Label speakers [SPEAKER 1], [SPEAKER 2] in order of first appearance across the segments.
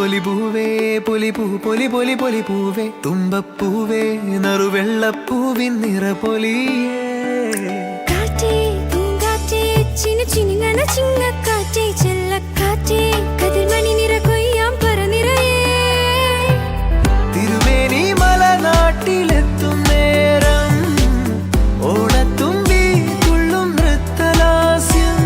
[SPEAKER 1] പൊലിപൂവേ പൊലിപൂ പൊലി പൊലി പൊലിപൂവേ തുമ്പപ്പൂവേ നറുവെള്ളപ്പൂവിൻ നിറപൊലിയേ
[SPEAKER 2] കാറ്റേ പൂങ്കാറ്റേ ചിന്നുചിന്നുങ്ങണ ചിങ്ങക്കാറ്റേ ചെല്ലക്കാറ്റേ കതിർമണി നിറ കൊയ്യാം പറനിറയേ
[SPEAKER 1] തിരുമേനി മലനാട്ടിലെത്തും നേരം ഓണത്തുമ്പി തുള്ളും നൃത്തലാസ്യം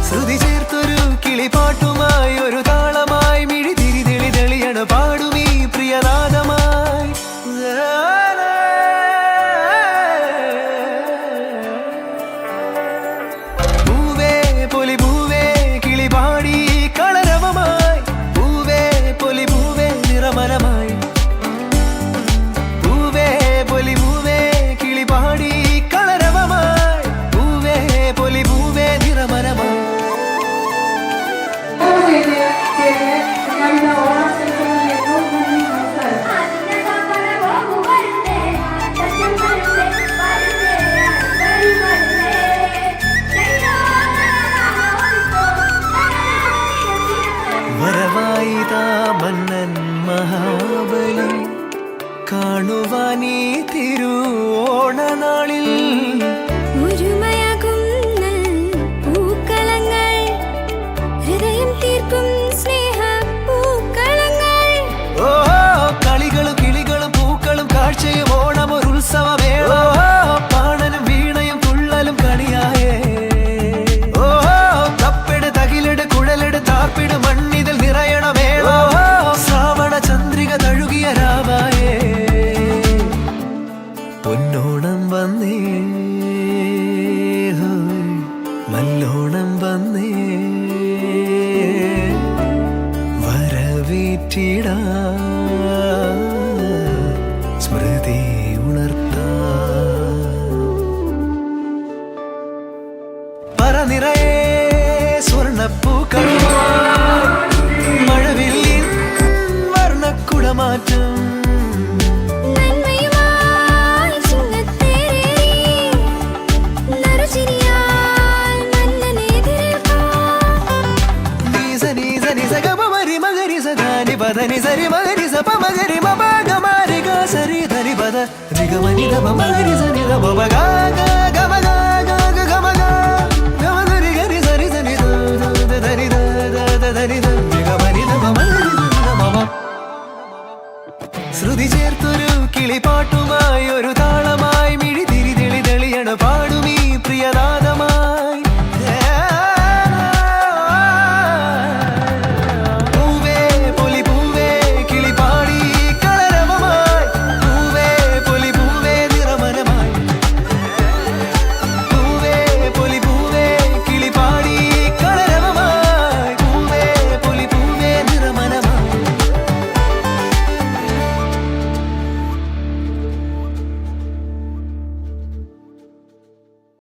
[SPEAKER 1] ശ്രുതി ചേർത്തൊരു കിളിപ്പാട്ടുമായി ഒരു താളമായി മിഴി തിരി തെളി തെളിയണ പാടുമീ പ്രിയനാദമായി പൂവേ പൊലി പൂവേ കിളി പാടി കളരവമായി പൂവേ പൊലി പൂവേ നിറമനമായി പൂവേ പൊലി പൂവേ കിളി പാടി കളരവമായി പൂവേ പൊലി പൂവേ നിറമനമായി വരവായിതാ മന്നൻ മഹാബലി കാണുവാനീ തിരുവോണനാളിൽ
[SPEAKER 2] ഒരുമയാകും പൂക്കളങ്ങൾ ഹൃദയം തീർക്കും സ്നേഹ പൂക്കളങ്ങൾ
[SPEAKER 1] ഓ കളികളും കിളികളും പൂക്കളും കാഴ്ചയും ഓണം ഒരു ഉത്സവമേള പാണനും വീണയും തുള്ളലും കണിയായേ ഓ കപ്പെട് തകിലെട് കുഴലെട് താർപ്പിട് മണ്ണിതിൽ നിറയണമേള ശ്രാവണ ചന്ദ്രിക തഴുകിയ രാവായേ പൊന്നോണം വന്നേ നല്ലോണം വന്നേ വരവേറ്റിടാ സ്മൃതി ഉണർത്താ പറനിറയെ സ്വർണ്ണപ്പൂക്കളുമായി മഴവില്ലിൻ വർണ്ണക്കുടമാറ്റം
[SPEAKER 2] നന്മയുമായി ചിങ്ങത്തേരേറി നറുചിരിയാൽ മന്നനെതിരേൽക്കാം
[SPEAKER 1] നീസ നീസ നിസ ഗമരി മഗരി സദാനി പദ നിസരി മഗരി സപ മഗരി മപഗമാരി ഗ സരി ധരി പദ നിഗമനി ഗമ മഗരി സനി ഗമ ഗ ഗമ ഗ ഗ ഗമ ഗ ഗമ ധരി ഗരി സരി സനി ധ ധരി ധ ധരി ധ നിഗമനി ഗമ മഗരി സനി ഗമ ശ്രുതി ചേർത്തൊരു കിളിപ്പാട്ടുമായി ഒരു താളമായി മിഴി തിരി തെളി തെളിയണ പാടുമീ പ്രിയനാഥ